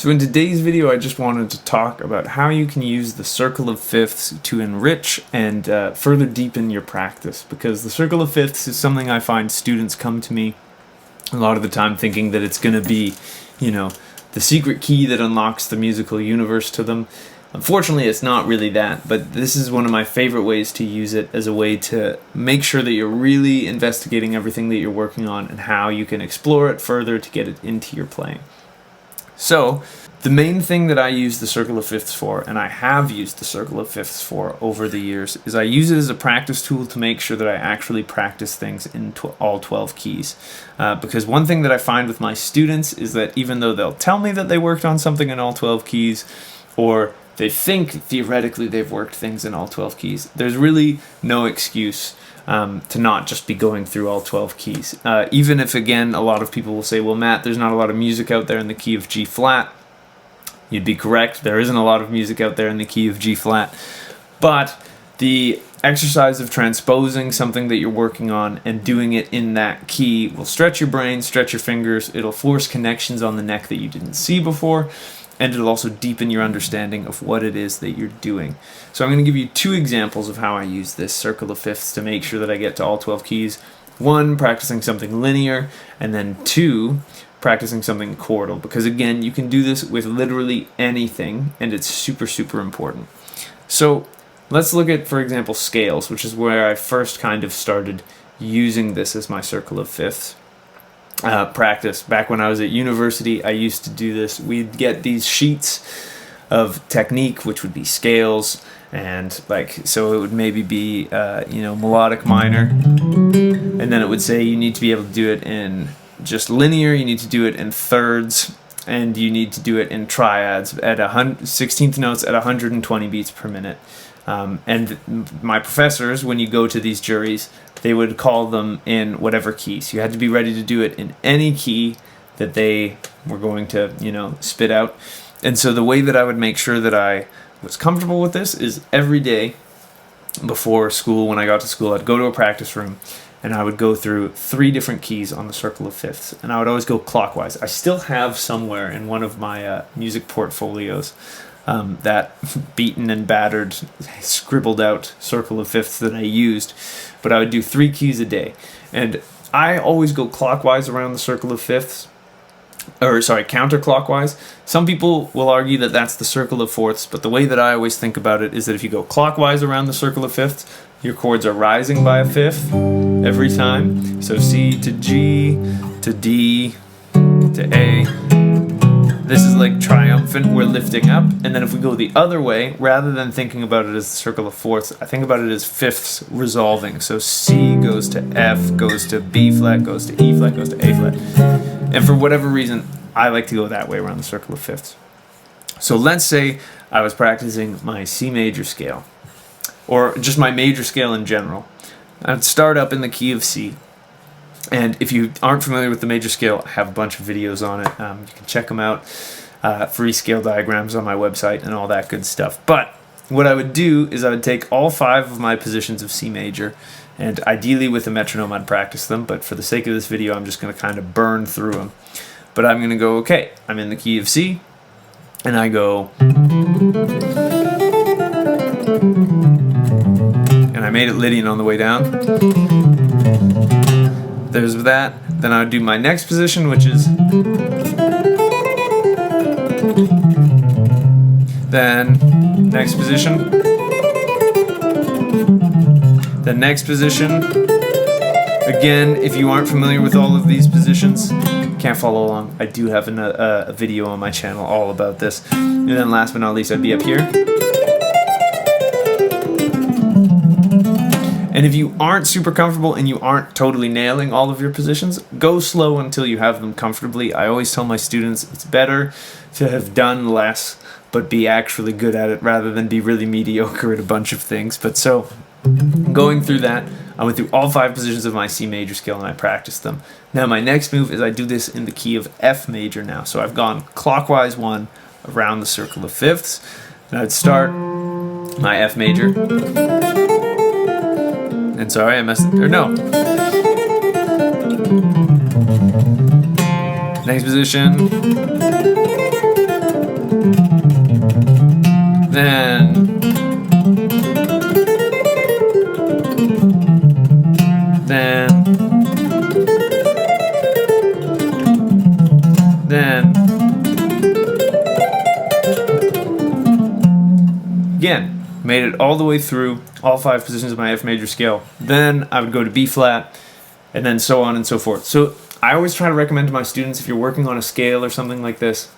So in today's video, I just wanted to talk about how you can use the circle of fifths to enrich and further deepen your practice, because the circle of fifths is something I find students come to me a lot of the time thinking that it's going to be, the secret key that unlocks the musical universe to them. Unfortunately, it's not really that, but this is one of my favorite ways to use it as a way to make sure that you're really investigating everything that you're working on and how you can explore it further to get it into your playing. So, the main thing that I use the circle of fifths for, and I have used the circle of fifths for over the years, is I use it as a practice tool to make sure that I actually practice things in all 12 keys. Because one thing that I find with my students is that even though they'll tell me that they worked on something in all 12 keys, or they think theoretically they've worked things in all 12 keys, there's really no excuse to not just be going through all 12 keys. Even if, again, a lot of people will say, well, Matt, there's not a lot of music out there in the key of G flat. You'd be correct. There isn't a lot of music out there in the key of G flat. But the exercise of transposing something that you're working on and doing it in that key will stretch your brain, stretch your fingers. It'll force connections on the neck that you didn't see before. And it'll also deepen your understanding of what it is that you're doing. So I'm going to give you two examples of how I use this circle of fifths to make sure that I get to all 12 keys. One, practicing something linear, and then two, practicing something chordal. Because again, you can do this with literally anything, and it's super, super important. So let's look at, for example, scales, which is where I first kind of started using this as my circle of fifths. Practice. Back when I was at university, I used to do this. We'd get these sheets of technique, which would be scales, and so it would maybe be, melodic minor, and then it would say you need to be able to do it in just linear, you need to do it in thirds, and you need to do it in triads at 16th notes at 120 beats per minute. And my professors, when you go to these juries, they would call them in whatever key. So you had to be ready to do it in any key that they were going to, spit out. And so the way that I would make sure that I was comfortable with this is every day before school, when I got to school, I'd go to a practice room and I would go through 3 different keys on the circle of fifths. And I would always go clockwise. I still have somewhere in one of my music portfolios that beaten and battered, scribbled out circle of fifths that I used, but I would do 3 keys a day. And I always go clockwise around the circle of fifths, counterclockwise. Some people will argue that that's the circle of fourths, but the way that I always think about it is that if you go clockwise around the circle of fifths, your chords are rising by a fifth every time. So C to G to D to A. This is like triumphant, we're lifting up. And then if we go the other way, rather than thinking about it as the circle of fourths, I think about it as fifths resolving. So C goes to F, goes to B flat, goes to E flat, goes to A flat. And for whatever reason, I like to go that way around the circle of fifths. So let's say I was practicing my C major scale, or just my major scale in general. I'd start up in the key of C. And if you aren't familiar with the major scale, I have a bunch of videos on it. You can check them out. Free scale diagrams on my website and all that good stuff. But what I would do is I would take all 5 of my positions of C major, and ideally with a metronome I'd practice them. But for the sake of this video, I'm just going to kind of burn through them. But I'm going to go, okay, I'm in the key of C, and I go, and I made it Lydian on the way down. There's that. Then I would do my next position, which is, then next position, the next position. Again, if you aren't familiar with all of these positions, can't follow along, I do have a video on my channel all about this. And then last but not least, I'd be up here. And if you aren't super comfortable and you aren't totally nailing all of your positions, go slow until you have them comfortably. I always tell my students it's better to have done less but be actually good at it rather than be really mediocre at a bunch of things. But so, going through that, I went through all 5 positions of my C major scale and I practiced them. Now my next move is I do this in the key of F major now. So I've gone clockwise 1 around the circle of fifths. And I'd start my F major. And sorry, I messed, or no. Next position. Again, made it all the way through all 5 positions of my F major scale. Then I would go to B flat, and then so on and so forth. So I always try to recommend to my students, if you're working on a scale or something like this,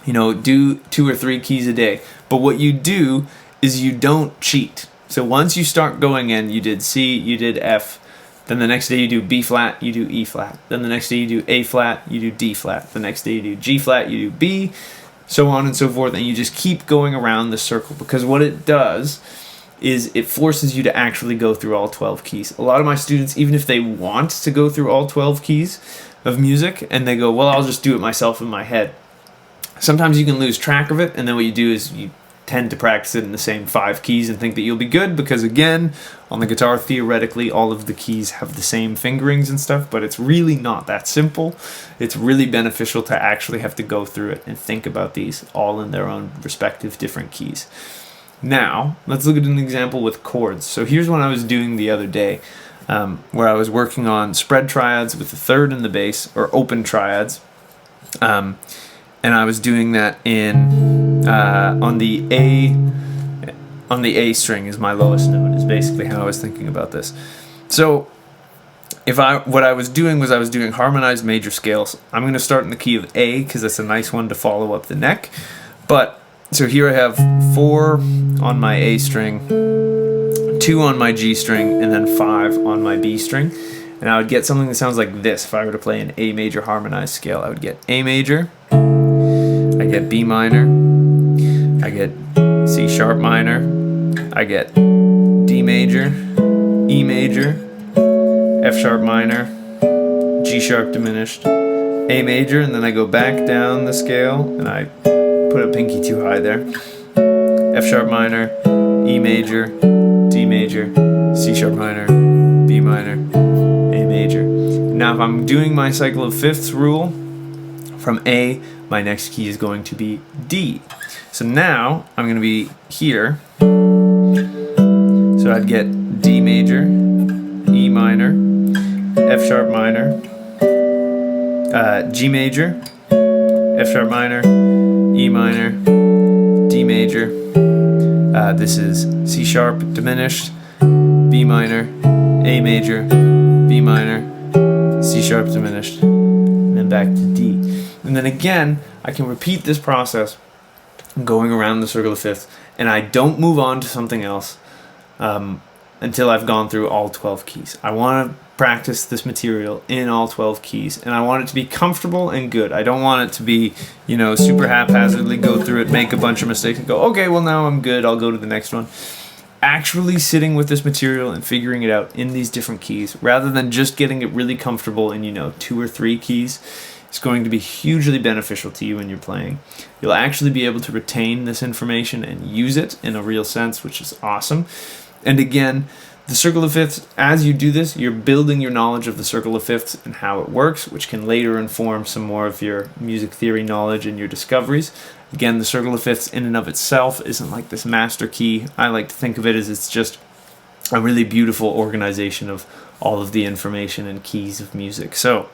do 2 or 3 keys a day. But what you do is you don't cheat. So once you start going in, you did C, you did F, then the next day you do B flat, you do E flat. Then the next day you do A flat, you do D flat. The next day you do G flat, you do B, so on and so forth. And you just keep going around the circle, because what it does is it forces you to actually go through all 12 keys. A lot of my students, even if they want to go through all 12 keys of music, and they go, well, I'll just do it myself in my head. Sometimes you can lose track of it, and then what you do is you tend to practice it in the same 5 keys and think that you'll be good, because again, on the guitar, theoretically, all of the keys have the same fingerings and stuff, but it's really not that simple. It's really beneficial to actually have to go through it and think about these all in their own respective different keys. Now, let's look at an example with chords. So here's what I was doing the other day, where I was working on spread triads with the 3rd and the bass, or open triads, and I was doing that in on the A string is my lowest note, is basically how I was thinking about this. So what I was doing was I was doing harmonized major scales. I'm going to start in the key of A because that's a nice one to follow up the neck. But so here I have 4 on my A string, 2 on my G string, and then 5 on my B string. And I would get something that sounds like this. If I were to play an A major harmonized scale, I would get A major, I get B minor, I get C sharp minor, I get D major, E major, F sharp minor, G sharp diminished, A major, and then I go back down the scale and I put a pinky too high there. F sharp minor, E major, D major, C sharp minor, B minor, A major. Now if I'm doing my cycle of fifths rule, from A, my next key is going to be D. So now I'm going to be here. So I'd get D major, E minor, F sharp minor, G major, F sharp minor, E minor, D major. This is C sharp diminished, B minor, A major, B minor, C sharp diminished, and then back to D. And then again, I can repeat this process going around the circle of fifths, and I don't move on to something else until I've gone through all 12 keys. I want to practice this material in all 12 keys, and I want it to be comfortable and good. I don't want it to be, super haphazardly go through it, make a bunch of mistakes, and go, okay, well now I'm good, I'll go to the next one. Actually sitting with this material and figuring it out in these different keys, rather than just getting it really comfortable in, 2 or 3 keys, is going to be hugely beneficial to you when you're playing. You'll actually be able to retain this information and use it in a real sense, which is awesome. And again, the circle of fifths, as you do this, you're building your knowledge of the circle of fifths and how it works, which can later inform some more of your music theory knowledge and your discoveries. Again, the circle of fifths in and of itself isn't like this master key. I like to think of it as it's just a really beautiful organization of all of the information and keys of music. So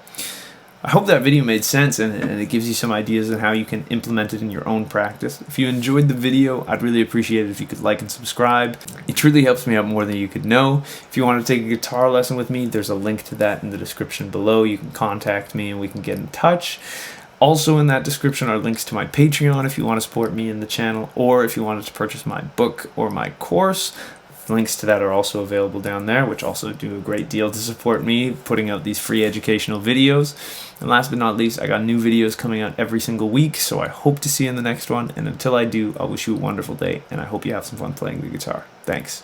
I hope that video made sense and it gives you some ideas on how you can implement it in your own practice. If you enjoyed the video, I'd really appreciate it if you could like and subscribe. It truly helps me out more than you could know. If you want to take a guitar lesson with me, there's a link to that in the description below. You can contact me and we can get in touch. Also in that description are links to my Patreon if you want to support me in the channel, or if you wanted to purchase my book or my course. Links to that are also available down there, which also do a great deal to support me putting out these free educational videos. And last but not least, I got new videos coming out every single week, so I hope to see you in the next one. And until I do, I'll wish you a wonderful day, and I hope you have some fun playing the guitar. Thanks.